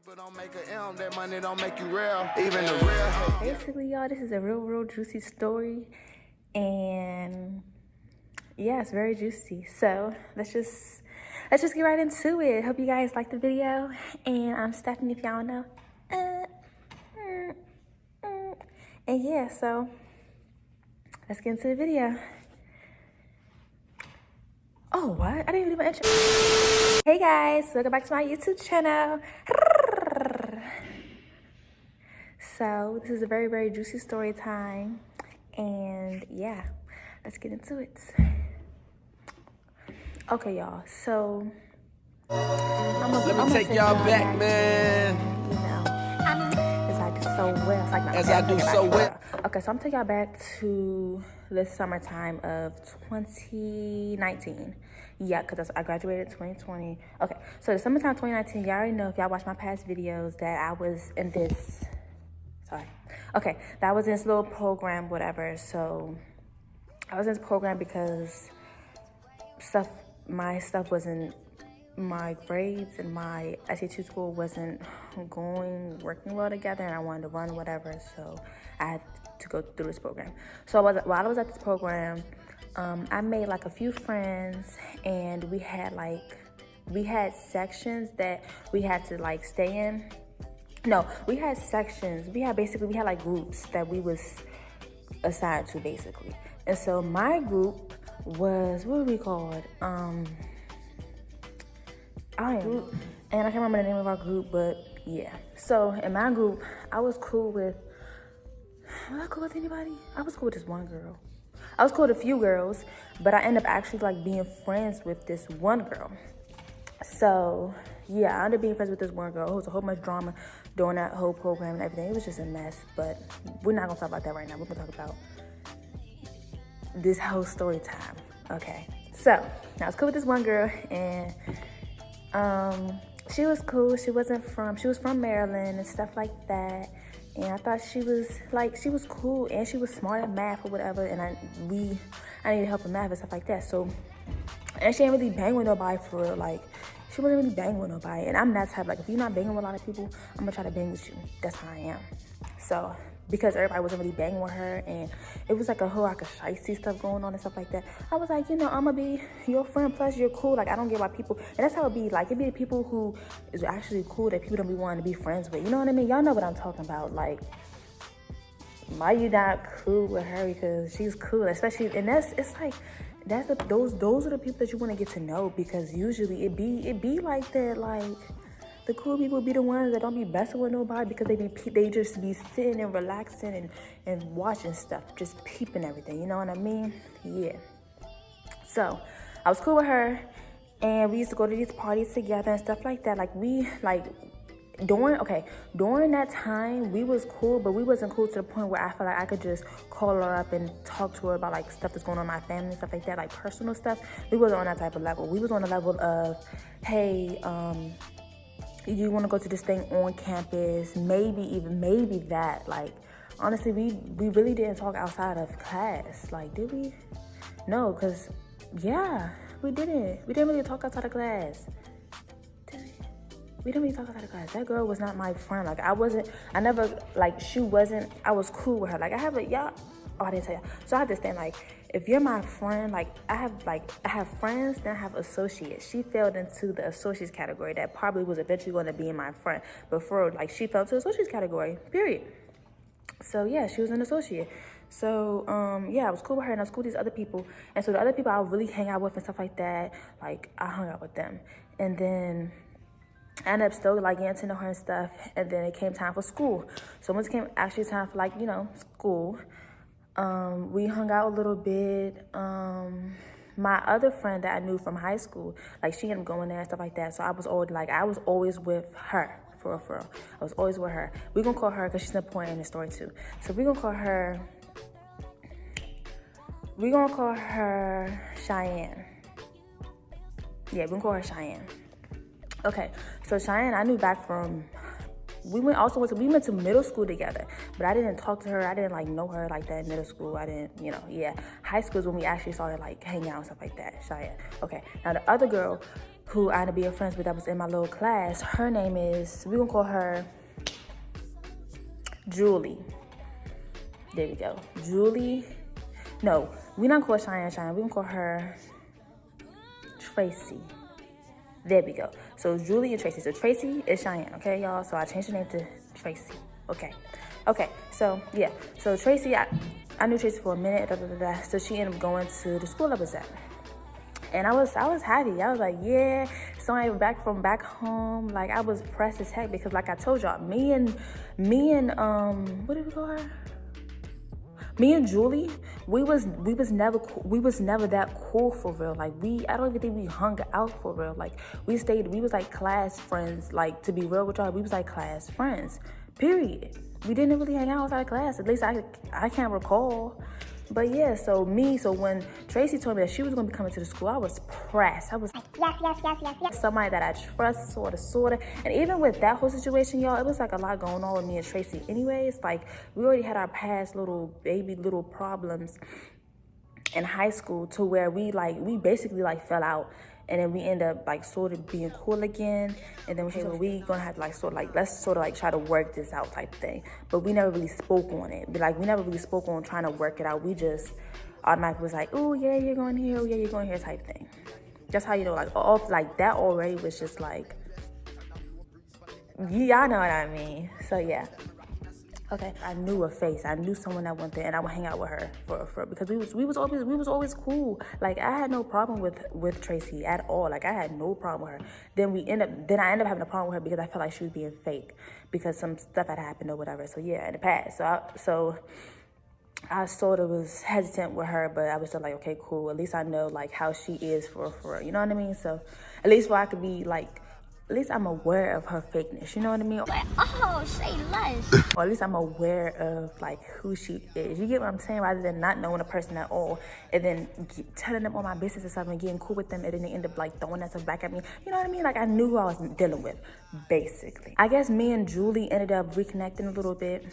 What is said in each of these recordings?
People don't make a M, that money don't make you real. Even the real. Basically, y'all, this is a real juicy story, and yeah, it's very juicy. So let's just get right into it. Hope you guys like the video, and I'm Stephanie if y'all know. And yeah, so let's get into the video. Oh, what? I didn't even do my intro. Hey guys, welcome back to my YouTube channel. So this is a very juicy story time, and yeah, let's get into it. Okay, y'all. So Let me take y'all back, man. You know, as I do so well. It's like As I do so well. Okay, so I'm taking y'all back to the summertime of 2019. Yeah, because I graduated in 2020. Okay, so the summertime 2019, y'all already know if y'all watch my past videos that I was in this. Okay, that was in this little program, whatever. So I was in this program because my stuff wasn't, my grades and my SAT school wasn't working well together, and I wanted to run whatever, so I had to go through this program. So while I was at this program, I made like a few friends, and we had sections that we had to like stay in. No, we had sections. We had like groups that we was assigned to basically. And so my group was, what were we called? And I can't remember the name of our group, but yeah. So in my group, was I cool with anybody? I was cool with this one girl. I was cool with a few girls, but I ended up actually like being friends with this one girl. So yeah, I ended up being friends with this one girl. It was a whole bunch of drama during that whole program and everything. It was just a mess, but we're not gonna talk about that right now. We're gonna talk about this whole story time. Okay, so I was cool with this one girl, and she was cool. She was from Maryland and stuff like that. And I thought she was cool, and she was smart at math or whatever. And I needed help with math and stuff like that. So, and she ain't really bang with nobody for real. Like, she wasn't really banging with nobody. And I'm that type. Like, if you're not banging with a lot of people, I'm gonna try to bang with you. That's how I am. So, because everybody wasn't really banging with her, and it was like a whole like a shicey stuff going on and stuff like that, I was like, I'm gonna be your friend, plus you're cool. Like, I don't get why people, and that's how it be. Like, it be the people who is actually cool that people don't be wanting to be friends with. You know what I mean? Y'all know what I'm talking about. Like, why you not cool with her? Because she's cool, especially, and those are the people that you want to get to know, because usually it be like that. Like, the cool people be the ones that don't be messing with nobody, because they just be sitting and relaxing and watching stuff, just peeping everything. You know what I mean? Yeah. So I was cool with her, and we used to go to these parties together and stuff like that. During that time, we was cool, but we wasn't cool to the point where I felt like I could just call her up and talk to her about like stuff that's going on in my family and stuff like that, like personal stuff. We wasn't on that type of level. We was on the level of, hey, you want to go to this thing on campus, maybe that. Like, honestly, we really didn't talk outside of class. Like, did we? No, because, yeah, we didn't. We didn't really talk outside of class. Did we? We didn't really talk outside of class. That girl was not my friend. Like, I was cool with her. Like, I didn't tell y'all. So I have this thing, like, if you're my friend, I have friends, then I have associates. She fell into the associates category that probably was eventually going to be my friend. But she fell into the associates category, period. So yeah, she was an associate. So yeah, I was cool with her, and I was cool with these other people. And so the other people I would really hang out with and stuff like that, like, I hung out with them. And then I ended up still like getting to know her and stuff. And then it came time for school. So once it came actually time for school, we hung out a little bit. My other friend that I knew from high school, like, she ended up going there and stuff like that. So I was always with her, for real. I was always with her. We're gonna call her, because she's important in the story too. So we're gonna call her Cheyenne. Yeah, we're gonna call her Cheyenne. Okay, so Cheyenne, I knew back from, we went to middle school together, but I didn't talk to her. I didn't know her like that in middle school. I didn't, yeah. High school is when we actually started hanging out and stuff like that. Cheyenne. Okay, now the other girl, who I ended up being friends with that was in my little class. Her name is, we're gonna call her Julie. There we go. Julie. No, we're not gonna call her Cheyenne. We're gonna call her Tracy. There we go. So Julie and Tracy. So Tracy is Cheyenne, okay, y'all? So I changed the name to Tracy. Okay. So yeah. So Tracy, I knew Tracy for a minute. So she ended up going to the school I was at. And I was happy. I was like, yeah, somebody back from back home. Like, I was pressed as heck because, like I told y'all, me and what did we call her? Me and Julie, we was never that cool for real. Like, I don't even think we hung out for real. Like, we was like class friends. Like, to be real with y'all, we was like class friends. Period. We didn't really hang out outside of class. At least I can't recall. But yeah, so when Tracy told me that she was going to be coming to the school, I was pressed. I was like, yes. Somebody that I trust, sort of. And even with that whole situation, y'all, it was like a lot going on with me and Tracy anyways. Like, we already had our past little problems in high school to where we basically like fell out. And then we end up like sort of being cool again. And then we gonna have to like let's sort of like try to work this out type thing. But we never really spoke on it. But like we never really spoke on trying to work it out. We just automatically was like, oh yeah, you're going here, oh yeah, you're going here type thing. That's how you know, like all like that already was just like, y'all know what I mean. So yeah. Okay, I knew a face. I knew someone that went there, and I would hang out with her for because we was always cool. Like, I had no problem with Tracy at all. Like, I had no problem with her. Then I ended up having a problem with her because I felt like she was being fake because some stuff had happened or whatever. So yeah, in the past. So I sort of was hesitant with her, but I was still like, okay, cool. At least I know like how she is for you know what I mean. So at least where I could be like. At least I'm aware of her fakeness, you know what I mean? Like, oh, say less. Or at least I'm aware of, like, who she is. You get what I'm saying? Rather than not knowing a person at all and then telling them all my business and stuff and getting cool with them and then they end up, like, throwing that stuff back at me. You know what I mean? Like, I knew who I was dealing with, basically. I guess me and Julie ended up reconnecting a little bit.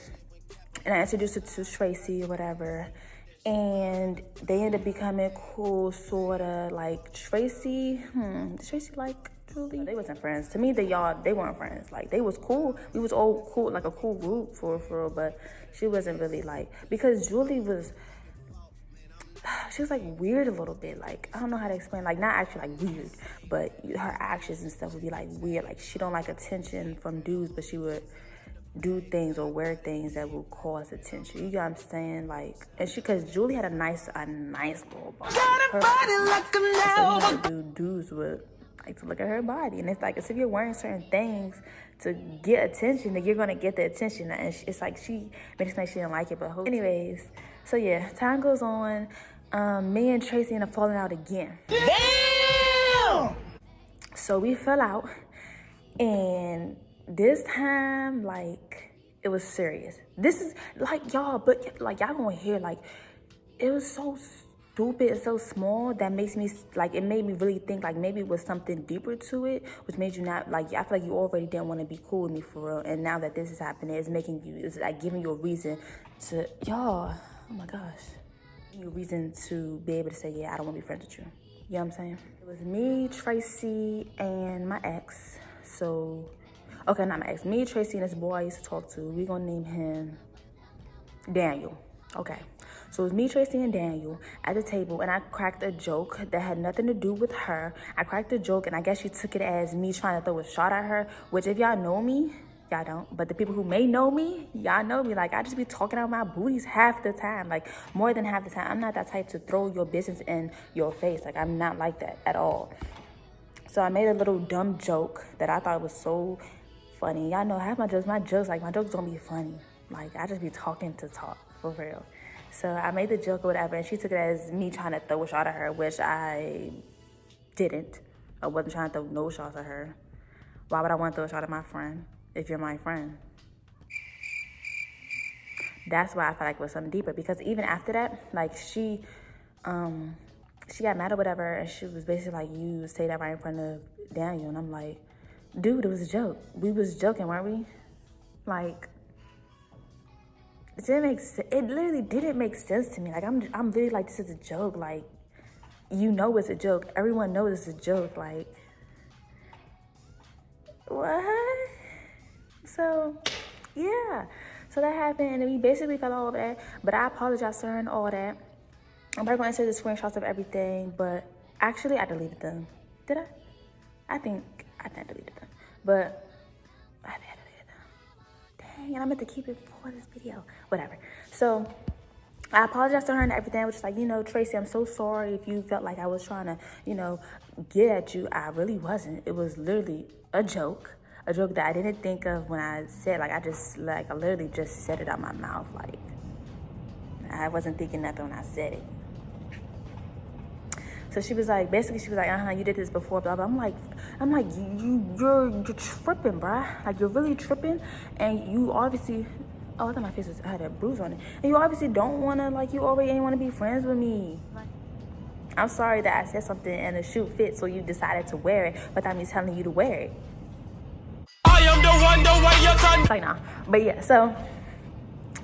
And I introduced her to Tracy or whatever. And they ended up becoming cool, sort of. Like, Tracy, did Tracy like... They wasn't friends. To me, they weren't friends. Like, they was cool. We was all cool, like a cool group for real, but she wasn't really like, because Julie was, she was like weird a little bit. Like, I don't know how to explain, like not actually like weird, but her actions and stuff would be like weird. Like, she don't like attention from dudes, but she would do things or wear things that would cause attention. You get what I'm saying? Like, and cause Julie had a nice little body. Her body like a now. So, dudes would like to look at her body, and it's like as if you're wearing certain things to get attention, that you're gonna get the attention, and it's like she made it like she didn't like it, but anyways, so yeah, time goes on. Me and Tracy end up falling out again. Damn! So we fell out, and this time, like, it was serious. This is like y'all, but like y'all gonna hear, like, it was so stupid and so small that makes me like, it made me really think like maybe it was something deeper to it, which made you not like, I feel like you already didn't want to be cool with me for real, and now that this is happening, it's like giving you a reason to, y'all, oh my gosh, a reason to be able to say, yeah, I don't want to be friends with you. You know what I'm saying? It was me, Tracy, and my ex. So, okay, not my ex, me, Tracy, and this boy I used to talk to. We're gonna name him Daniel. Okay, so it was me, Tracy, and Daniel at the table, and I cracked a joke that had nothing to do with her. I cracked a joke, and I guess she took it as me trying to throw a shot at her, which if y'all know me, y'all don't, but the people who may know me, y'all know me. Like, I just be talking out my booties half the time, like more than half the time. I'm not that type to throw your business in your face. Like, I'm not like that at all. So I made a little dumb joke that I thought was so funny. Y'all know half my jokes don't be funny. Like, I just be talking to talk, for real. So I made the joke or whatever, and she took it as me trying to throw a shot at her, which I didn't. I wasn't trying to throw no shots at her. Why would I want to throw a shot at my friend if you're my friend? That's why I felt like it was something deeper, because even after that, like, she got mad or whatever, and she was basically like, you say that right in front of Daniel, and I'm like, dude, it was a joke. We was joking, weren't we? Like, it didn't make sense. It literally didn't make sense to me. Like, I'm really like, this is a joke. Like, you know it's a joke. Everyone knows it's a joke. Like, What? So, yeah. So that happened, and then we basically fell all over that. But I apologized to her and all that. I'm probably going to send the screenshots of everything, but actually I deleted them. Did I? I think I deleted them. But I deleted them. Dang, and I meant to keep it for this video. Whatever. So I apologized to her and everything. I was just like, you know, Tracy, I'm so sorry if you felt like I was trying to, you know, get at you. I really wasn't. It was literally a joke. A joke that I didn't think of when I said, like, I literally just said it out my mouth. Like, I wasn't thinking nothing when I said it. So she was like, basically, she was like, you did this before, blah, blah. I'm like, you're tripping, bruh. Like, you're really tripping. And you obviously, oh, I thought my face I had a bruise on it. And you obviously don't want to, like, you already ain't want to be friends with me. Like, I'm sorry that I said something and the shoe fit, so you decided to wear it without me telling you to wear it. I am the one, the way your son. It's like, nah. But yeah, so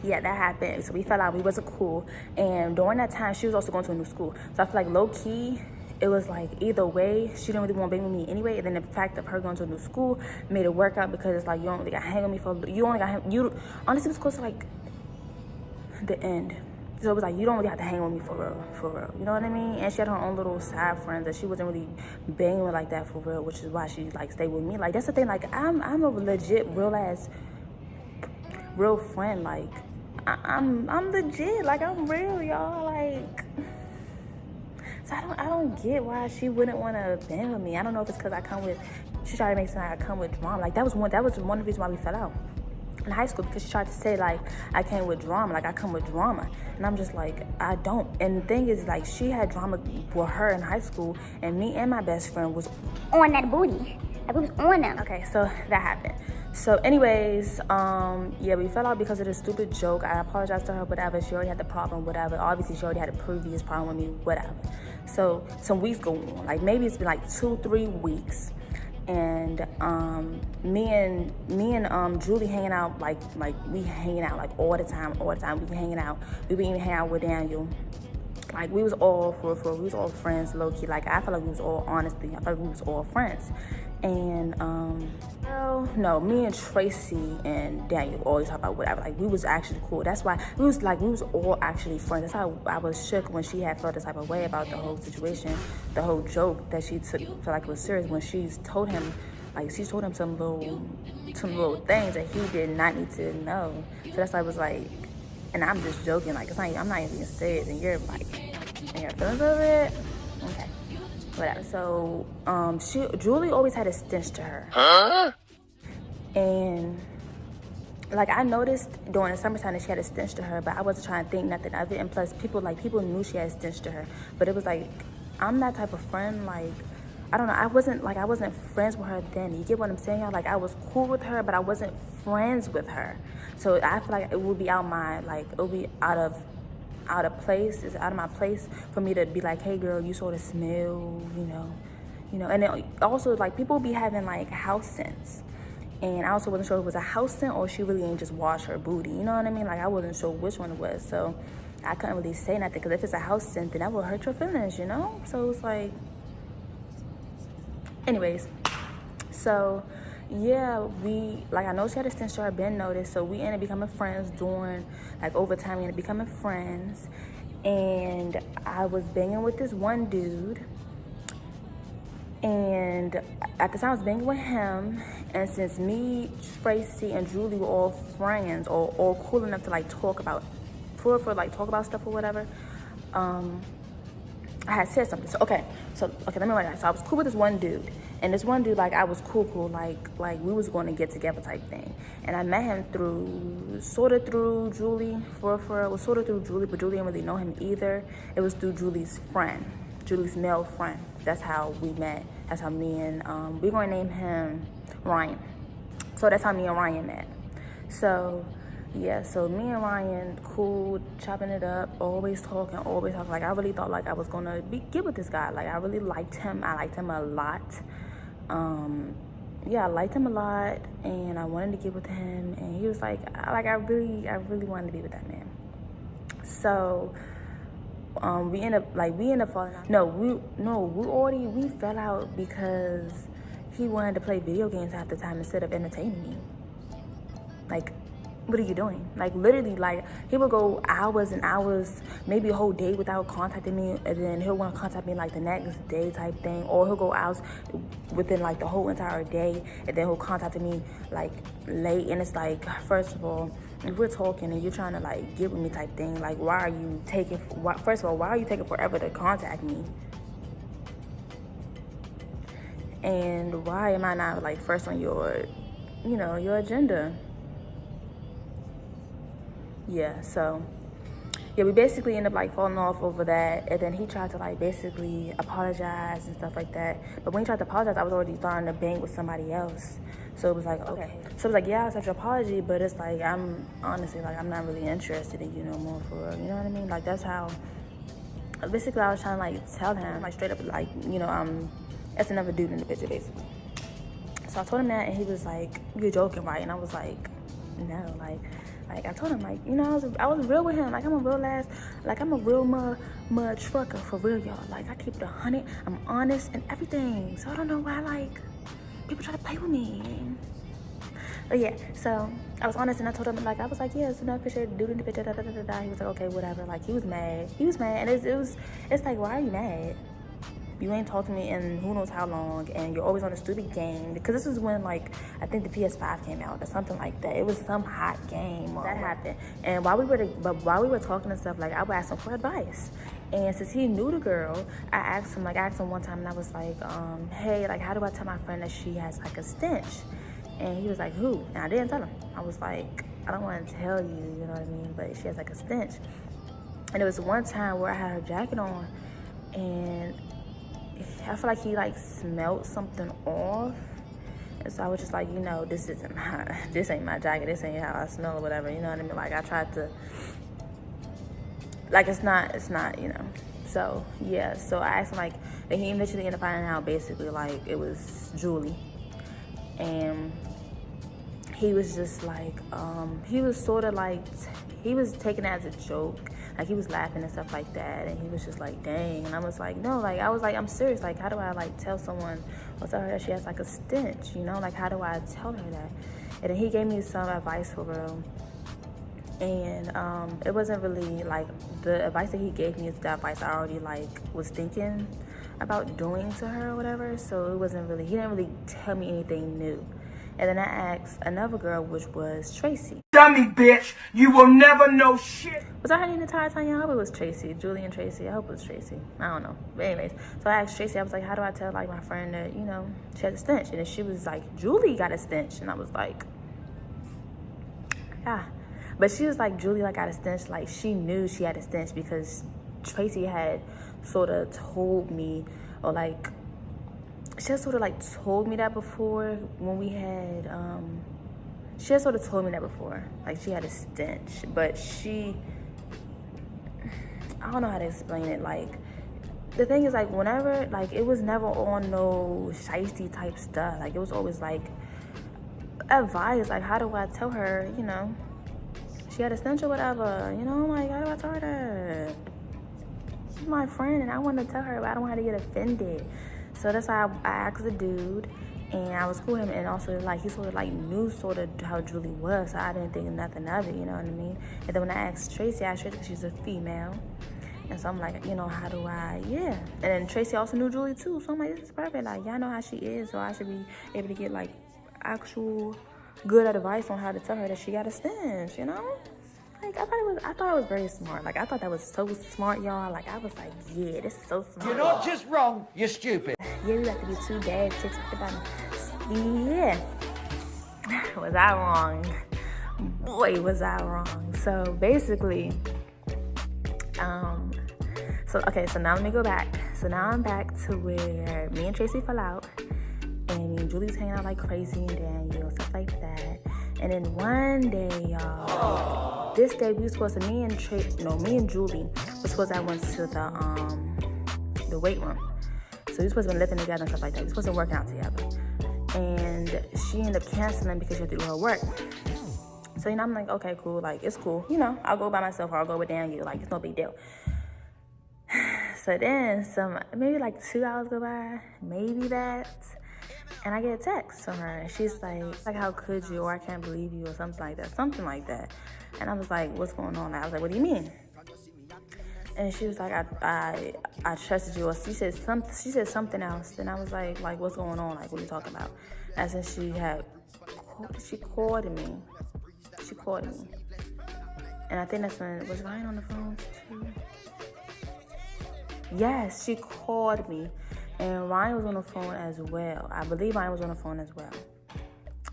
yeah, that happened. So we fell out. We wasn't cool. And during that time, she was also going to a new school. So I feel like low key, it was like either way, she didn't really want to be with me anyway. And then the fact of her going to a new school made it work out because it's like you only got to hang with me for, you only got hang, you honestly it was close to like the end. So it was like you don't really have to hang with me for real. You know what I mean? And she had her own little side friends that she wasn't really banging with like that for real, which is why she like stayed with me. Like that's the thing. Like I'm a legit real friend. Like I'm legit. Like I'm real, y'all. Like so I don't get why she wouldn't want to bang with me. I don't know if it's because she tried to make it sound like I come with drama. Like that was one of the reasons why we fell out in high school, because she tried to say like I came with drama, like I come with drama, and I'm just like I don't. And the thing is, like, she had drama with her in high school, and me and my best friend was On that booty. Like, we was on them. okay. So that happened. So anyways, yeah, we fell out because of this stupid joke. I apologized to her, whatever. She already had the problem, whatever. Obviously she already had a previous problem with me, whatever. So some weeks go on, like maybe it's been like 2-3 weeks. And me and Julie hanging out like we hanging out like all the time. We hanging out. We been hanging out with Daniel. Like we was all for we was all friends, low key. Like I felt like we was all honestly. I felt like we was all friends. And well, no, me and Tracy and Daniel always talk about whatever. Like we was actually cool. That's why we was all actually friends. That's how I was shook when she had felt this type of way about the whole situation, the whole joke that she took felt like it was serious when she told him some little things that he did not need to know. So that's why I was like, and I'm just joking. Like I'm not even serious, and you're like, in your feelings of it. Okay. Whatever. So, Julie always had a stench to her. Huh? And like I noticed during the summertime that she had a stench to her, but I wasn't trying to think nothing of it. And plus, people knew she had a stench to her. But it was like, I'm that type of friend. Like, I don't know. I wasn't friends with her then. You get what I'm saying? Like I was cool with her, but I wasn't friends with her. So I feel like it would be out of place. It's out of my place for me to be like, hey girl, you sort of smell, you know. And then also like people be having like house scents, and I also wasn't sure if it was a house scent or she really ain't just wash her booty, you know what I mean? Like I wasn't sure which one it was, so I couldn't really say nothing, because if it's a house scent, then that will hurt your feelings, you know. So it's like, anyways, so yeah, I know she had a stench to her, been noticed, so we ended up becoming friends during, like, over time, we ended up becoming friends, and I was banging with this one dude, and at the time I was banging with him, and since me, Tracy, and Julie were all friends, or all cool enough to, like, talk about stuff or whatever, I had said something. So okay, let me write that. So I was cool with this one dude, and this one dude, like I was cool, like we was going to get together type thing. And I met him through Julie, it was sort of through Julie, but Julie didn't really know him either. It was through Julie's male friend. That's how we met. That's how me and we're going to name him Ryan. So that's how me and Ryan met. So yeah, so me and Ryan, cool, chopping it up, always talking. Like, I really thought, like, I was going to get with this guy. Like, I really liked him. I liked him a lot. Yeah, I liked him a lot, and I wanted to get with him. And he was like I really wanted to be with that man. So, we ended up falling out. We fell out because he wanted to play video games half the time instead of entertaining me. Like, what are you doing? Like, literally, like, he would go hours and hours, maybe a whole day without contacting me, and then he'll want to contact me, like, the next day type thing, or he'll go out within, like, the whole entire day, and then he'll contact me, like, late, and it's like, first of all, if we're talking and you're trying to, like, get with me type thing, like, why are you taking forever to contact me? And why am I not, like, first on your, you know, your agenda? Yeah, so, yeah, we basically ended up, like, falling off over that, and then he tried to, like, basically apologize and stuff like that, but when he tried to apologize, I was already starting to bang with somebody else, so it was like, okay. So it was like, yeah, I accept your apology, but it's like, I'm honestly, like, I'm not really interested in you no more, for real, you know what I mean? Like, that's how, basically, I was trying to, like, tell him, like, straight up, like, you know, that's another dude in the picture, basically. So I told him that, and he was like, you're joking, right? And I was like, no, like I told him, like, you know, I was real with him. Like, I'm a real mud trucker, for real, y'all. Like, I keep it 100, I'm honest and everything. So I don't know why, like, people try to play with me. But yeah, so I was honest, and I told him, like, I was like, yeah, it's another picture, dude in the picture, da da da da da. He was like, okay, whatever. Like, he was mad, and it's like, why are you mad? You ain't talked to me in who knows how long, and you're always on a stupid game. Because this is when, like, I think the PS5 came out or something like that. It was some hot game that happened. And while we were talking and stuff, like, I would ask him for advice. And since he knew the girl, I asked him one time, and I was like, hey, like, how do I tell my friend that she has, like, a stench? And he was like, who? And I didn't tell him. I was like, I don't want to tell you, you know what I mean? But she has, like, a stench. And there was one time where I had her jacket on, and I feel like he, like, smelled something off. And so I was just like, you know, this ain't my jacket, this ain't how I smell or whatever, you know what I mean? Like, I tried to, like, it's not, you know. So, yeah, so I asked him, like, and he eventually ended up finding out, basically, like, it was Julie. And he was just like, he was sort of like, he was taking it as a joke. Like, he was laughing and stuff like that, and he was just like, dang. And I was like, no, like, I was like, I'm serious. Like, how do I, like, tell someone or tell her that she has, like, a stench, you know? Like, how do I tell her that? And then he gave me some advice, for real. And it wasn't really, like, the advice that he gave me is the advice I already, like, was thinking about doing to her or whatever. So it wasn't really, he didn't really tell me anything new. And then I asked another girl, which was Tracy. Dummy bitch, you will never know shit. Was I her name the entire time? Yeah, I hope it was Tracy. Julie and Tracy. I hope it was Tracy. I don't know. But anyways, so I asked Tracy, I was like, how do I tell, like, my friend that, you know, she has a stench? And then she was like, Julie got a stench. And I was like, yeah. But she was like, Julie, like, got a stench. Like, she knew she had a stench because Tracy had sort of told me, or, like, she had sort of, like, told me that before when we had, she had sort of told me that before. Like, she had a stench. But I don't know how to explain it. Like, the thing is, like, whenever, like, it was never on no shiesty type stuff. Like, it was always, like, advice. Like, how do I tell her, you know, she had a stench or whatever, you know? Like, how do I tell her that? She's my friend, and I want to tell her, but I don't want her to get offended. So that's why I asked the dude, and I was cool with him, and also, like, he sort of, like, knew sort of how Julie was, so I didn't think nothing of it, you know what I mean? And then when I asked Tracy because she's a female, and so I'm like, you know, how do I, yeah. And then Tracy also knew Julie, too, so I'm like, this is perfect. Like, y'all know how she is, so I should be able to get, like, actual good advice on how to tell her that she got a stench, you know? Like, I thought it was very smart. Like, I thought that was so smart, y'all. Like, I was like, yeah, this is so smart. You're not just wrong, you're stupid. Yeah, we like to be two bad chicks at the bottom. Yeah. Was I wrong? Boy, was I wrong. So, basically, so now let me go back. So now I'm back to where me and Tracy fell out. And me and Julie's hanging out like crazy and Daniel, stuff like that. And then one day, y'all, this day we were supposed to, me and Julie were supposed to have went to the weight room. So we were supposed to be lifting together and stuff like that. We were supposed to work out together. And she ended up canceling because she had to do her work. So, you know, I'm like, okay, cool. Like, it's cool. You know, I'll go by myself or I'll go with Daniel. Like, it's no big deal. So then maybe like 2 hours go by, maybe that. And I get a text from her, and she's like, how could you, or I can't believe you, or something like that. And I was like, what's going on? I was like, what do you mean? And she was like, I trusted you, or she said something else. And I was like, what's going on? Like, what are you talking about? As in she called me. And I think that's when, was Ryan on the phone too? Yes, she called me. And Ryan was on the phone as well. I believe Ryan was on the phone as well.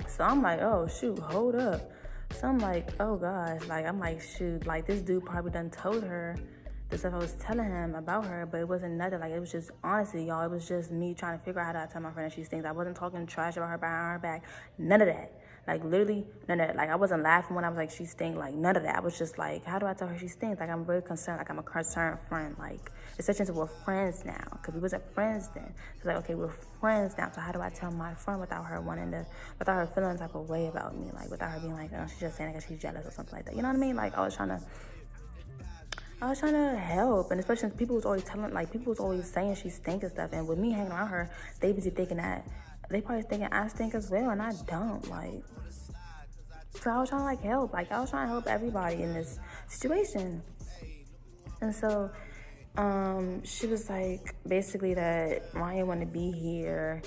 So I'm like, oh, shoot, hold up. So I'm like, oh, gosh. Like, I'm like, shoot, like, this dude probably done told her the stuff I was telling him about her, but it wasn't nothing. Like, it was just, honestly, y'all, it was just me trying to figure out how to tell my friend that she stinks. I wasn't talking trash about her behind her back. None of that. Like, literally, none of that. Like, I wasn't laughing when I was like, she stinks. Like, none of that. I was just like, how do I tell her she stinks? Like, I'm very concerned. Like, I'm a concerned friend. Like, essentially, we're friends now. Because we wasn't friends then. So, like, okay, we're friends now. So, how do I tell my friend without her without her feeling type of way about me? Like, without her being like, oh, she's just saying it because she's jealous or something like that. You know what I mean? Like, I was trying to help, and especially since people was always saying she stink and stuff, and with me hanging around her, they probably thinking I stink as well, and I don't, like, so I was trying to, help, I was trying to help everybody in this situation, and so, she was like, basically that Ryan wanted to be here,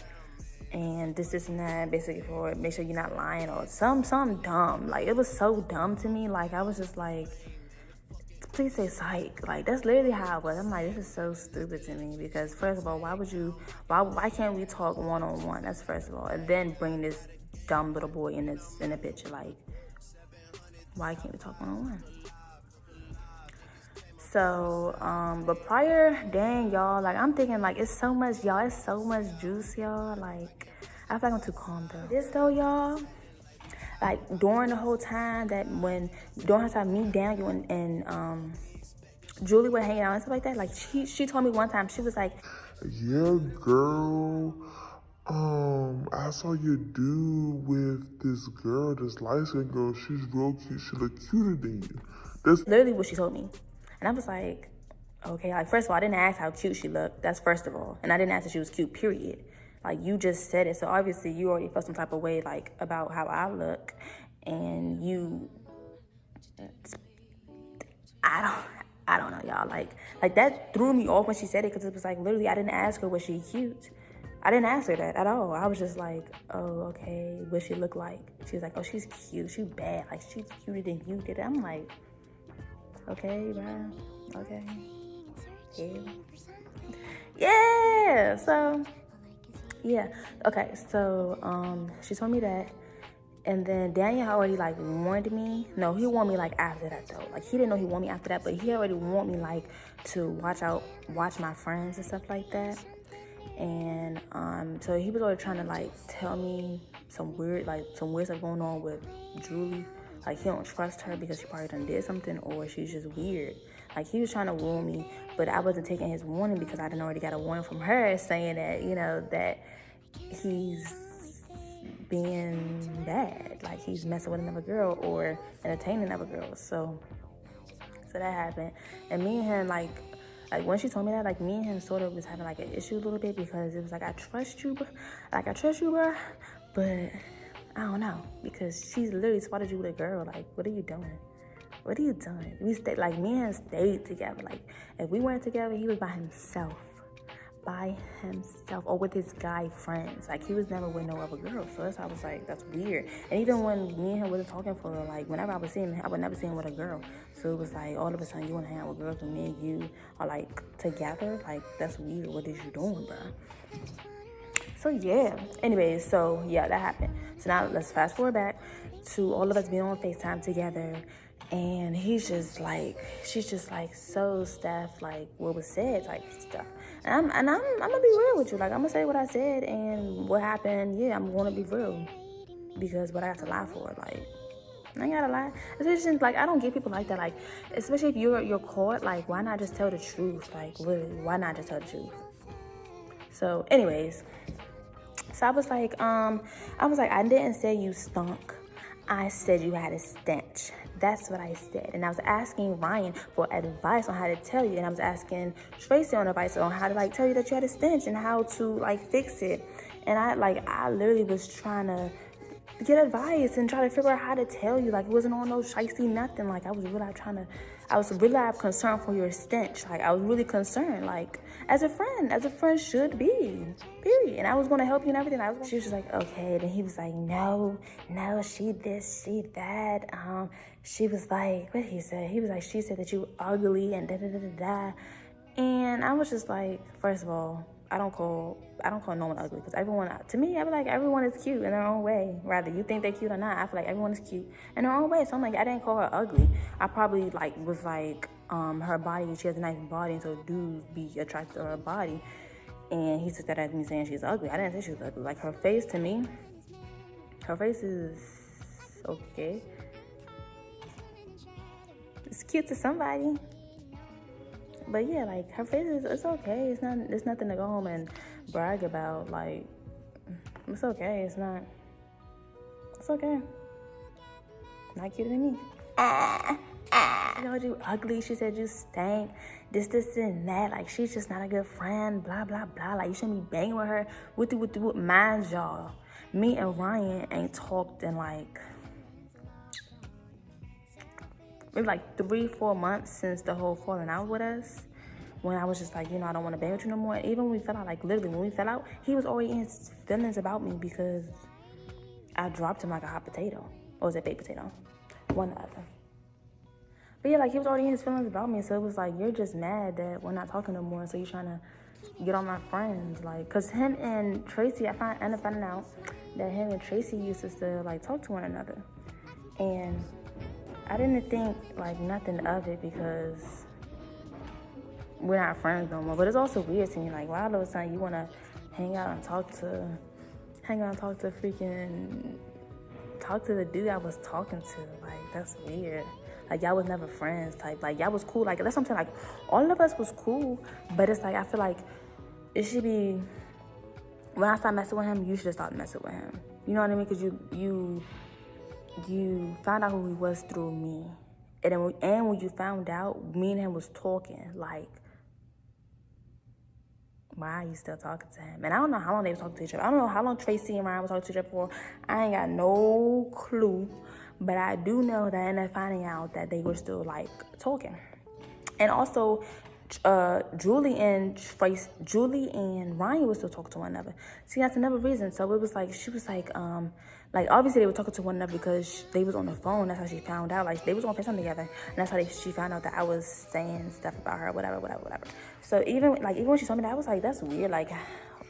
and this and that, basically for make sure you're not lying, or some dumb, like, it was so dumb to me, like, I was just like, please say psych. Like, that's literally how I was. I'm like, this is so stupid to me, because first of all, why can't we talk one-on-one? That's first of all. And then bring this dumb little boy in the picture. Like, why can't we talk one-on-one? So, but prior, dang, y'all, like, I'm thinking, like, it's so much juice, y'all. Like, I feel like I'm too calm, though. This, though, y'all, like, during the whole time me, Daniel, and Julie were hanging out and stuff like that, like, she told me one time, she was like, yeah, girl, I saw you do with this girl, this light-skinned girl. She's real cute. She look cuter than you. That's literally what she told me. And I was like, okay, like, first of all, I didn't ask how cute she looked. That's first of all. And I didn't ask if she was cute, period. Like, you just said it, so obviously you already felt some type of way, like, about how I look, and I don't know, y'all, like that threw me off when she said it, because it was like, literally, I didn't ask her, was she cute? I didn't ask her that at all. I was just like, oh, okay, what she look like? She was like, oh, she's cute, she's bad, like, she's cuter than you did. I'm like, okay, bro, okay, yeah, so... yeah, okay, so, she told me that, and then Daniel already, like, warned me. No, he warned me, like, after that, though. Like, he didn't know he warned me after that, but he already warned me, like, to watch my friends and stuff like that. And, so he was already trying to, like, tell me some weird stuff going on with Julie. Like, he don't trust her because she probably done did something, or she's just weird. Like, he was trying to warn me, but I wasn't taking his warning because I didn't already got a warning from her saying that, you know, that he's being bad. Like, he's messing with another girl or entertaining another girl. So that happened. And me and him, like when she told me that, like, me and him sort of was having, like, an issue a little bit, because it was like, I trust you, bro, but I don't know, because she's literally spotted you with a girl. Like, what are you doing? We stayed, like, me and him stayed together. Like, if we weren't together, he was by himself, or with his guy friends. Like, he was never with no other girl. So that's why I was like, that's weird. And even when me and him wasn't talking for, like, whenever I was seeing him, I would never see him with a girl. So it was like, all of a sudden, you want to hang out with girls, and me and you are, like, together? Like, that's weird. What is you doing, bro? So, yeah. Anyways, so, yeah, that happened. So now let's fast forward back to all of us being on FaceTime together. And she's just like, so Steph, like, what was said type stuff. And I'm gonna be real with you. Like, I'm gonna say what I said and what happened. Yeah, I'm gonna be real, because what I got to lie for, like, I ain't gotta lie. Especially, like, I don't get people like that. Like, especially if you're caught, like, why not just tell the truth? Like, literally, why not just tell the truth? So, anyways, so I was like, I didn't say you stunk. I said you had a stench. That's what I said. And I was asking Ryan for advice on how to tell you. And I was asking Tracy on advice on how to, like, tell you that you had a stench and how to, like, fix it. And I literally was trying to get advice and try to figure out how to tell you. Like, it wasn't on no shicey nothing. Like, I was really concerned for your stench. Like, I was really concerned, like, as a friend should be, period. And I was going to help you and everything. She was just like, okay. Then he was like, no, she this, she that. She was like, what did he say? He was like, she said that you ugly and da-da-da-da-da. And I was just like, first of all, I don't call no one ugly, because everyone, to me, I feel like everyone is cute in their own way. Whether you think they're cute or not, I feel like everyone is cute in their own way. So I'm like, I didn't call her ugly. I probably was like, her body, she has a nice body, and so dudes be attracted to her body. And he took that as me saying she's ugly. I didn't say she was ugly. Like, her face, to me, her face is okay. It's cute to somebody. But yeah, like, her face it's okay. It's nothing to go home and brag about. Like, it's okay. It's okay. Not cuter than me. She told you ugly. She said you stank. This and that. Like, she's just not a good friend. Blah, blah, blah. Like, you shouldn't be banging with her. With mind y'all. Me and Ryan ain't talked in like maybe like 3-4 months since the whole falling out with us. When I was just like, I don't want to bang with you no more. And even when we fell out, like, literally when we fell out, he was already in his feelings about me because I dropped him like a hot potato. Or was it baked potato? One or the other. But yeah, like, he was already in his feelings about me. So it was like, you're just mad that we're not talking no more. So you're trying to get on my friends. Like, because him and Tracy, I ended up finding out that him and Tracy used to still, like, talk to one another. And I didn't think, like, nothing of it because we're not friends no more. But it's also weird to me. Like, why all of a sudden you want to hang out and talk to the dude I was talking to? Like, that's weird. Like, y'all was never friends type. Like, y'all was cool. Like, that's what I'm saying. Like, all of us was cool. But it's like, I feel like it should be, when I start messing with him, you should have stopped messing with him. You know what I mean? Because you found out who he was through me. And when you found out, me and him was talking. Like, why are you still talking to him? And I don't know how long they was talking to each other. I don't know how long Tracy and Ryan was talking to each other for. I ain't got no clue. But I do know that I ended up finding out that they were still, like, talking. And also, Julie and Ryan were still talking to one another. See, that's another reason. So it was like, she was like, obviously they were talking to one another because they was on the phone. That's how she found out. Like, they was on FaceTime together. And that's how she found out that I was saying stuff about her, whatever. So even when she told me that, I was like, that's weird. Like,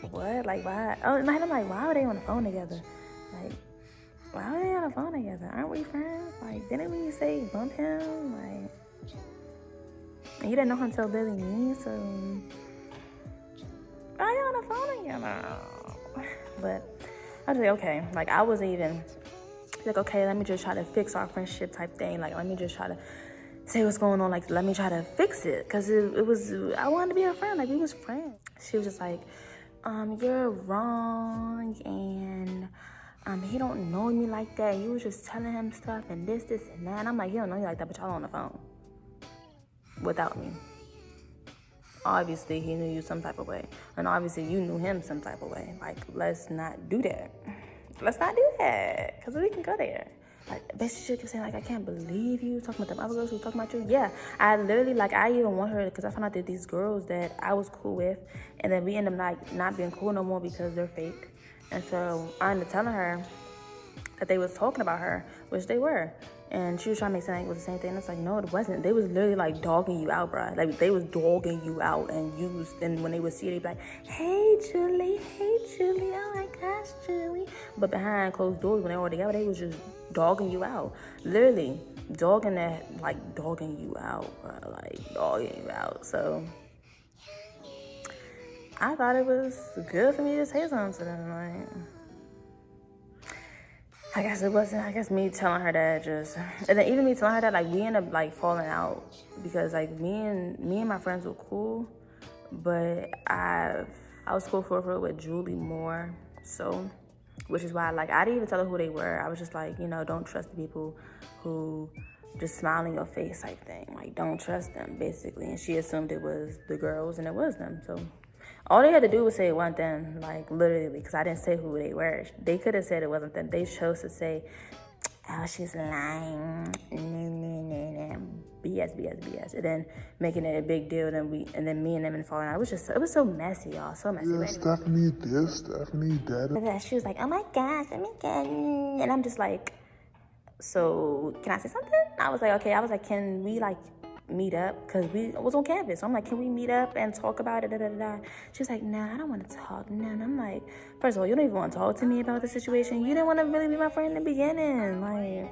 what? Like, why? Oh, in my head, I'm like, why are they on the phone together? Like, why are they on the phone together? Aren't we friends? Like, didn't we say bump him? Like, and you didn't know him until literally me, so why are you on the phone together? But I was like, okay. Like, I wasn't even like, okay, let me just try to fix our friendship type thing. Like, let me just try to say what's going on. Like, let me try to fix it. Because it was, I wanted to be a friend. Like, we was friends. She was just like, you're wrong, and he don't know me like that. You was just telling him stuff and this and that. And I'm like, he don't know you like that, but y'all on the phone without me. Obviously, he knew you some type of way. And obviously, you knew him some type of way. Like, let's not do that. Let's not do that. Because we can go there. Like, basically, she kept saying, like, I can't believe you talking about them other girls who talking about you. Yeah, I literally, like, I even want her, because I found out that these girls that I was cool with, and then we end up, like, not being cool no more because they're fake. And so I ended up telling her that they was talking about her, which they were. And she was trying to make it sound like it was the same thing. It's like, no, it wasn't. They was literally, like, dogging you out, bro. Like, they was dogging you out. And when they would see it, they'd be like, hey, Julie, oh my gosh, Julie. But behind closed doors, when they were together, they was just dogging you out. Literally, dogging you out, bro. Like, dogging you out. So I thought it was good for me to say something to them, like, I guess it wasn't. I guess me telling her that and then even me telling her that, like, we ended up, like, falling out because, like, me and my friends were cool, but I was cool for with Julie more, so, which is why, like, I didn't even tell her who they were. I was just like, don't trust the people who just smile in your face type thing. Like, don't trust them, basically. And she assumed it was the girls, and it was them. So All they had to do was say it wasn't them, like literally, because I didn't say who they were. They could have said it wasn't them. They chose to say, oh, she's lying, BS, BS, BS, and then making it a big deal. And then me and them and falling out. It was so messy, y'all, so messy. Yeah, Stephanie this, Stephanie that. She was like, oh my gosh, and I'm just like, so can I say something? I was like, okay. I was like, can we like meet up? Because we was on campus. So I'm like, can we meet up and talk about it? She was like, nah, I don't want to talk. Nah. And I'm like, first of all, you don't even want to talk to me about the situation. You didn't want to really be my friend in the beginning. Like,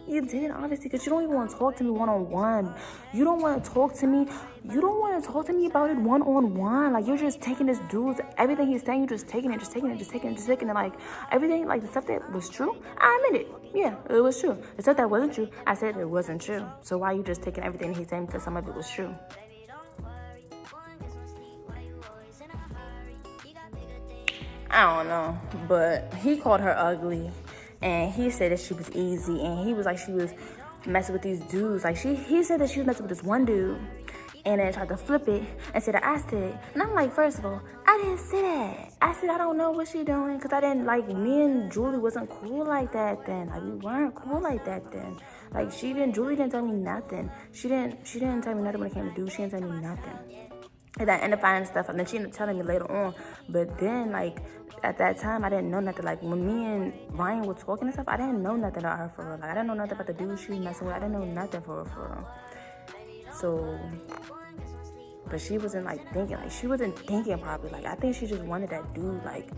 you didn't, obviously, because you don't even want to talk to me one-on-one. You don't want to talk to me. You don't want to talk to me about it one-on-one. Like, you're just taking this dude's, everything he's saying, you're just taking it. Like, everything, like, the stuff that was true, I admit it. Yeah, it was true. The stuff that wasn't true, I said it wasn't true. So why are you just taking everything he's saying because some of it was true? I don't know, but he called her ugly. And he said that she was easy, and he was like she was messing with these dudes. Like he said that she was messing with this one dude, and then tried to flip it and said that I said. And I'm like, first of all, I didn't say that. I said I don't know what she doing, because I didn't, like, me and Julie wasn't cool like that then. Like, we weren't cool like that then. Like, Julie didn't tell me nothing. She didn't tell me nothing when it came to dudes. She didn't tell me nothing. And I ended up finding stuff, and then she ended up telling me later on. But then, like, at that time, I didn't know nothing. Like, when me and Ryan were talking and stuff, I didn't know nothing about her for real. Like, I didn't know nothing about the dude she was messing with. I didn't know nothing for real. So, but she wasn't, like, thinking. Like, she wasn't thinking properly. Like, I think she just wanted that dude. Like,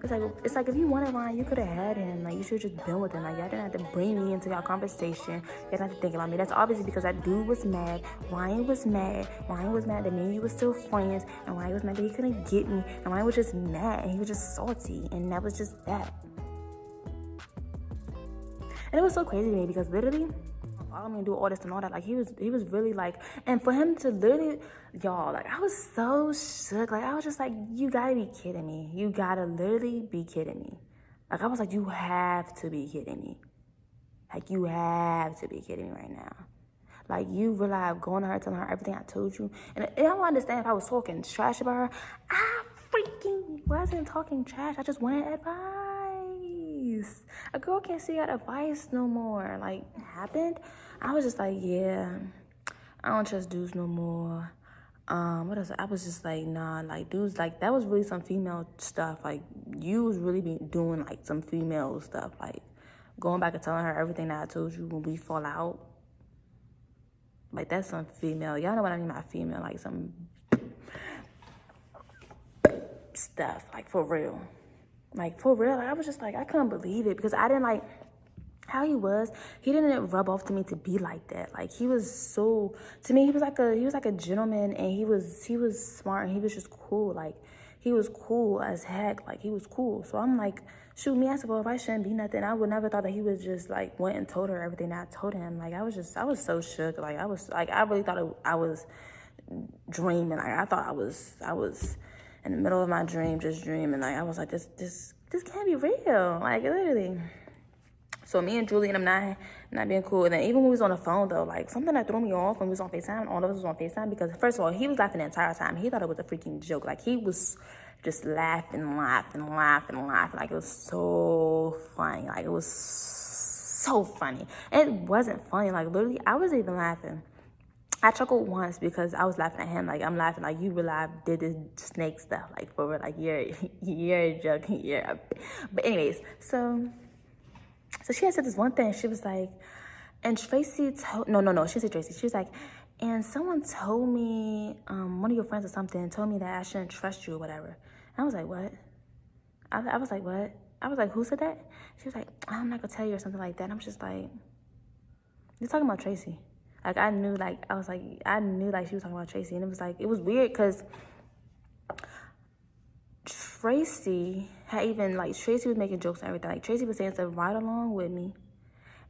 it's like if you wanted Ryan, you could have had him. Like, you should have just been with him. Like, y'all didn't have to bring me into y'all conversation. Y'all didn't have to think about me. That's obviously because that dude was mad. Ryan was mad. Ryan was mad that me and you were still friends. And Ryan was mad that he couldn't get me. And Ryan was just mad. And he was just salty. And that was just that. And it was so crazy to me because literally, follow me and do all this and all that. Like, he was really like, and for him to literally, y'all, like, I was so shook. Like, I was just like, you gotta be kidding me. You gotta literally be kidding me. Like, I was like, you have to be kidding me. Like, you have to be kidding me right now. Like, you realize going to her, telling her everything I told you. And I don't understand if I was talking trash about her. I freaking wasn't talking trash. I just wanted advice. A girl can't see out advice no more. Like, happened. I was just like, yeah, I don't trust dudes no more. What else? I was just like, nah, like, dudes, like, that was really some female stuff. Like, you was really be doing, like, some female stuff. Like, going back and telling her everything that I told you when we fall out. Like, that's some female. Y'all know what I mean by female. Like, some stuff. Like, for real. Like, for real. Like, I was just like, I couldn't believe it. Because I didn't, like, how he didn't rub off to me to be like that. Like, he was so, to me, he was like a gentleman, and he was smart, and he was just cool. Like, he was cool as heck. Like, he was cool. So I'm like, shoot, me asking for advice shouldn't be nothing. I would never thought that he was just like went and told her everything that I told him. Like, I was so shook. Like, I really thought I was dreaming. Like, I thought I was in the middle of my dream, just dreaming. Like, I was like, this can't be real. Like, literally. So me and Julie and him not being cool. And then even when we was on the phone, though, like, something that threw me off when we was on FaceTime, all of us was on FaceTime, because first of all, he was laughing the entire time. He thought it was a freaking joke. Like, he was just laughing. Like, it was so funny. Like, it was so funny. And it wasn't funny. Like, literally, I was even laughing. I chuckled once because I was laughing at him. Like, I'm laughing like, you really did this snake stuff. Like, for real, like, you're joking. Yeah. But anyways, so she had said this one thing. She was like, and Tracy told, no, she said Tracy. She was like, and someone told me, one of your friends or something told me that I shouldn't trust you or whatever. And I was like, what? I was like, what? I was like, who said that? She was like, I'm not gonna tell you or something like that. And I'm just like, you're talking about Tracy. Like, I knew she was talking about Tracy. And it was like, it was weird because Tracy had even, like, Tracy was making jokes and everything. Like, Tracy was saying stuff right along with me.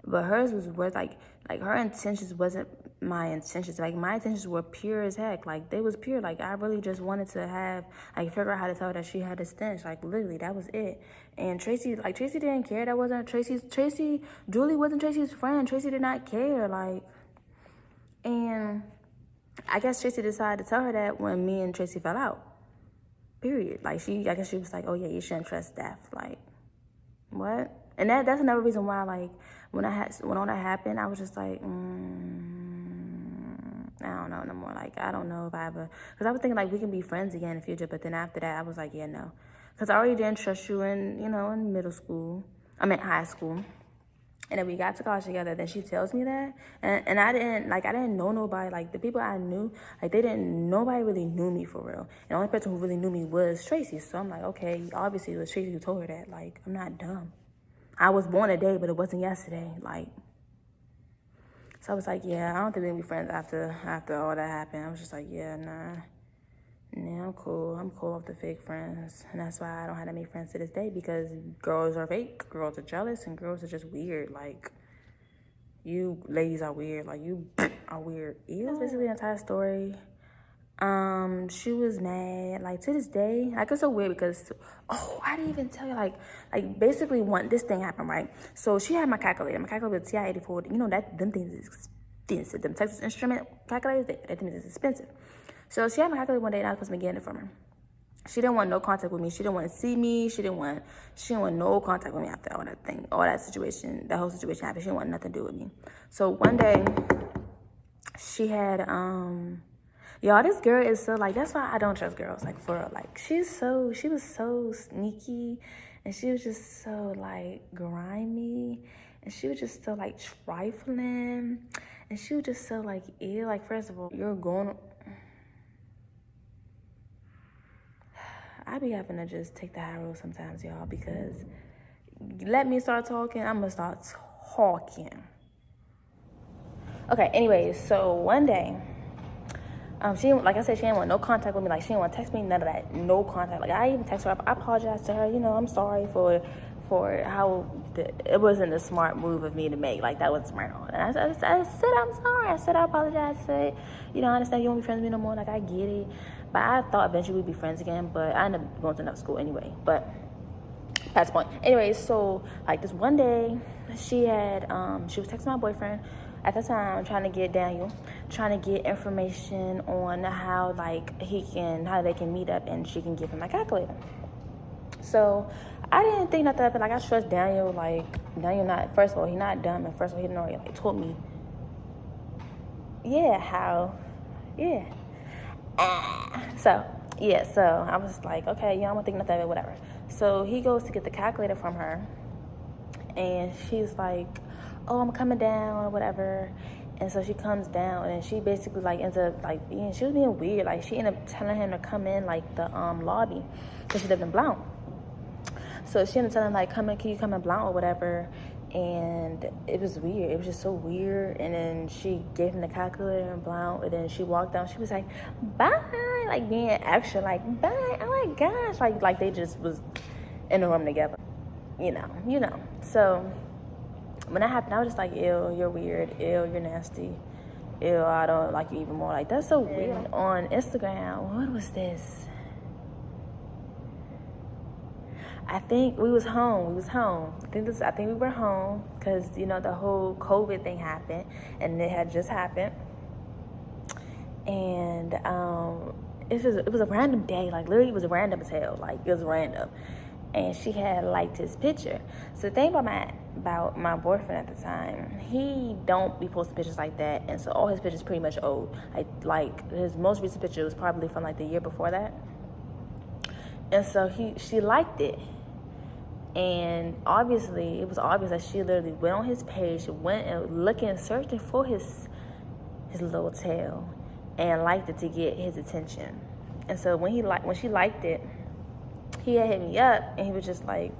But hers was worth, like her intentions wasn't my intentions. Like, my intentions were pure as heck. Like, they was pure. Like, I really just wanted to have, like, figure out how to tell her that she had a stench. Like, literally, that was it. And Tracy didn't care. That wasn't Julie wasn't Tracy's friend. Tracy did not care. Like, and I guess Tracy decided to tell her that when me and Tracy fell out. Period. Like, I guess she was like, oh yeah, you shouldn't trust Steph. Like, what? And that's another reason why, like, when all that happened, I was just like, I don't know no more. Like, I don't know if I ever, because I was thinking, like, we can be friends again in the future. But then after that, I was like, yeah, no. Because I already didn't trust you in high school. And then we got to college together. Then she tells me that. And I didn't know nobody. Like, the people I knew, like, nobody really knew me for real. And the only person who really knew me was Tracy. So I'm like, okay, obviously it was Tracy who told her that. Like, I'm not dumb. I was born today, but it wasn't yesterday. Like, so I was like, yeah, I don't think we can be friends after all that happened. I was just like, yeah, nah, I'm cool. I'm cool off the fake friends. And that's why I don't have that many friends to this day, because girls are fake, girls are jealous, and girls are just weird. Like, you ladies are weird. Like, you are weird. That's basically the entire story. She was mad, like, to this day. Like, it's so weird because, I didn't even tell you, like basically this thing happened, right? So she had my calculator TI-84. You know, them things is expensive. Them Texas Instrument calculators, that thing is expensive. So she had my calculator one day, and I was supposed to be getting it from her. She didn't want no contact with me. She didn't want to see me. She didn't want no contact with me after all that thing, that whole situation happened. She didn't want nothing to do with me. So one day, she had, y'all, this girl is so, like, that's why I don't trust girls, like, for real. Like, she was so sneaky, and she was just so, like, grimy, and she was just so, like, trifling, and she was just so, like, ew. Like, first of all, I be having to just take the high road sometimes, y'all, because let me start talking, I'm gonna start talking. Okay, anyways, so one day, she, like I said, she didn't want no contact with me. Like, she didn't want to text me, none of that, no contact. Like, I even text her, I apologized to her, you know, I'm sorry for how it wasn't a smart move of me to make. Like, that wasn't smart on. And I said, I'm sorry. I said, I apologize. I said, you know, I understand you won't be friends with me no more. Like, I get it. But I thought eventually we'd be friends again. But I ended up going to another school anyway. But that's the point. Anyways, so, like, this one day, she was texting my boyfriend at the time, trying to get information on how, like, how they can meet up and she can give him my calculator. So I didn't think nothing of it. Like, I trust Daniel. Like, Daniel first of all, he's not dumb. And first of all, he didn't already, like, told me, So I was like, okay, yeah, I'm gonna think nothing of it, whatever. So he goes to get the calculator from her, and she's like, oh, I'm coming down or whatever. And so she comes down, and she basically, like, ends up, like, she was being weird. Like, she ended up telling him to come in, like, the lobby, because she lived in Blount. So she ended up telling him, like, can you come in Blount or whatever. And it was weird. It was just so weird. And then she gave him the calculator in Blount, and then she walked down. She was like, bye, like, being extra, like, bye, oh my gosh. Like they just was in the room together, you know. So when that happened, I was just like, ew, you're weird. Ew, you're nasty. Ew, I don't like you even more. Like, that's so weird. On Instagram, what was this? I think we was home. I think we were home because, you know, the whole COVID thing happened, and it had just happened. And it was a random day. Like, literally, it was random as hell. Like, it was random. And she had liked his picture. So the thing about my boyfriend at the time, he don't be posting pictures like that, and so all his pictures pretty much old. Like his most recent picture was probably from, like, the year before that. And so she liked it. And obviously, it was obvious that she literally went on his page, went and searching for his little tail, and liked it to get his attention. And so when she liked it, he had hit me up, and he was just like,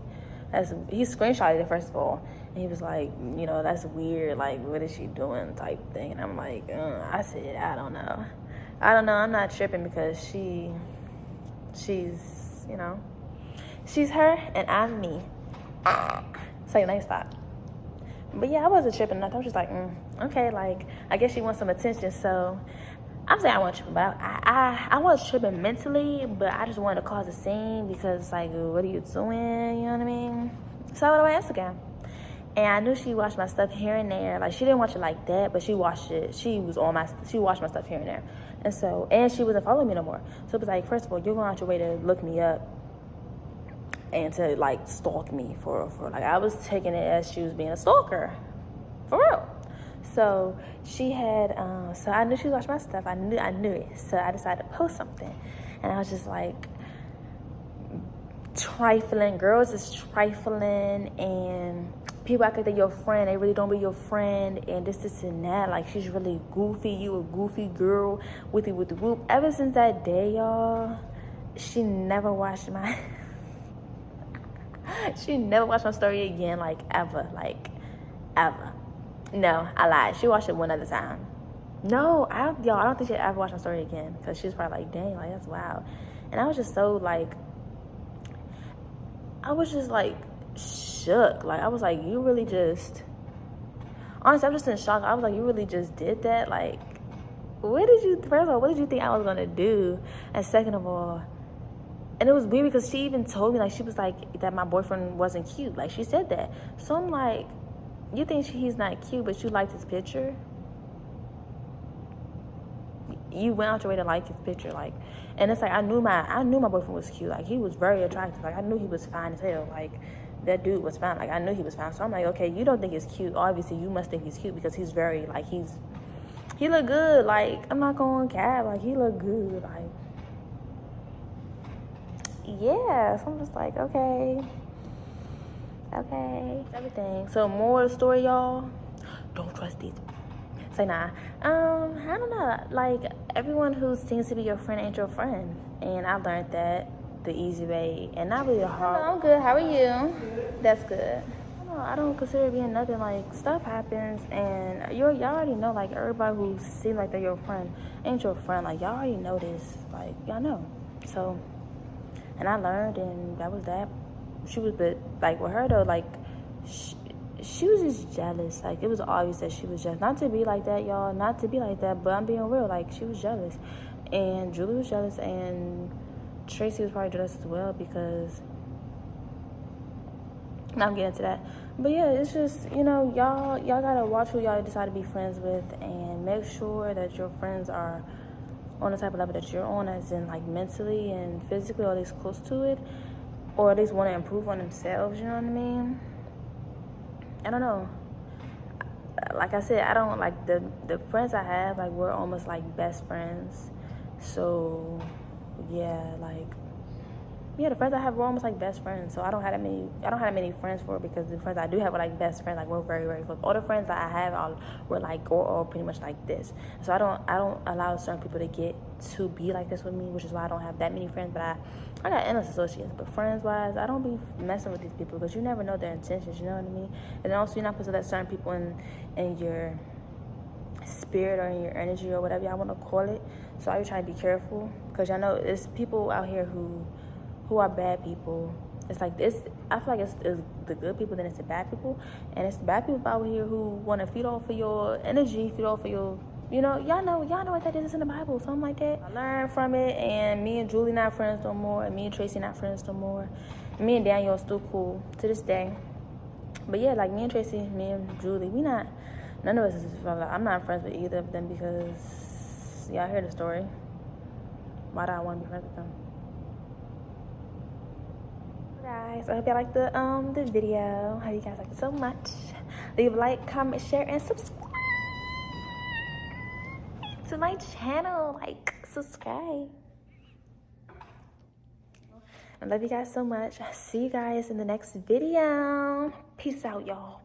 he screenshotted it first of all, and he was like, you know, that's weird, like, what is she doing type thing. And I'm like, I said, I don't know, I'm not tripping, because she's, you know, she's her and I'm me. So next stop. But yeah, I wasn't tripping nothing. I was just like, okay, like, I guess she wants some attention. So I'm saying I wasn't tripping, but I was tripping mentally, but I just wanted to cause a scene because, like, what are you doing? You know what I mean? So I went on Instagram, And I knew she watched my stuff here and there. Like, she didn't watch it like that, but she watched it. She watched my stuff here and there. And so, and she wasn't following me no more. So it was like, first of all, you're going out your way to look me up and to, like, stalk me for like, I was taking it as she was being a stalker. For real. So she had, so I knew she watched my stuff. I knew it. So I decided to post something. And I was just like, trifling. Girls is trifling, and people act like they're your friend. They really don't be your friend, and this and that. Like, she's really goofy. You a goofy girl with the whoop. Ever since that day, y'all, she never watched my she never watched my story again, like ever. No, I lied. She watched it one other time. No, I don't think she'd ever watch my story again, because she was probably like, dang, like, that's wild. And I was just so like, I was just like shook. Like, I was like, you really just, honestly, I'm just in shock. I was like, you really just did that? Like, first of all, what did you think I was gonna do? And second of all, and it was weird because she even told me, like, she was like, that my boyfriend wasn't cute. Like, she said that. So I'm like, you think he's not cute, but you liked his picture? You went out your way to like his picture, like, and it's like, I knew my boyfriend was cute. Like, he was very attractive. Like, I knew he was fine as hell. Like, that dude was fine. Like, I knew he was fine. So I'm like, okay, you don't think he's cute. Obviously, you must think he's cute, because he's very, like, he look good. Like, I'm not going cap. Like, he look good. Like, yeah. So I'm just like, okay. Everything. So, moral of the story, y'all, don't trust these. Say nah. I don't know. Like, everyone who seems to be your friend ain't your friend. And I learned that the easy way, and not really hard. I'm good. How are you? That's good. I don't consider it being nothing. Like, stuff happens, and y'all already know. Like, everybody who seems like they're your friend ain't your friend. Like, y'all already know this. Like, y'all know. So, and I learned, and that was that. She was, but like with her though, like, she was just jealous. Like, it was obvious that she was jealous. Not to be like that, y'all. Not to be like that, but I'm being real. Like, she was jealous. And Julie was jealous, and Tracy was probably jealous as well, because, now I'm getting into that. But yeah, it's just, you know, y'all gotta watch who y'all decide to be friends with, and make sure that your friends are on the type of level that you're on, as in, like, mentally and physically, or at least close to it, or at least want to improve on themselves, you know what I mean? I don't know. Like I said, I don't, like, the friends I have, like, we're almost like best friends. So, yeah, like, yeah, the friends I have, we're almost like best friends. So I don't have that many friends for it, because the friends I do have are like best friends. Like, we're very, very close. All the friends that I have we're like, we're all pretty much like this. So I don't allow certain people to get to be like this with me, which is why I don't have that many friends. But I got endless associates. But friends wise, I don't be messing with these people, because you never know their intentions. You know what I mean? And then also, you're not supposed to let certain people in your spirit or in your energy or whatever y'all want to call it. So I be trying to be careful, because y'all know it's people out here who are bad people. It's like this. I feel like it's the good people, then it's the bad people, and it's the bad people out here who want to feed off of your energy, feed off of your, you know, y'all know what that is in the Bible, something like that. I learned from it, and me and Julie not friends no more, and me and Tracy not friends no more. And me and Daniel are still cool to this day. But yeah, like, me and Tracy, me and Julie, none of us is, I'm not friends with either of them, because y'all heard the story. Why do I want to be friends with them? Guys, I hope y'all liked the video. I hope you guys liked it so much. Leave a like, comment, share, and subscribe to my channel. Like, subscribe. I love you guys so much. See you guys in the next video. Peace out, y'all.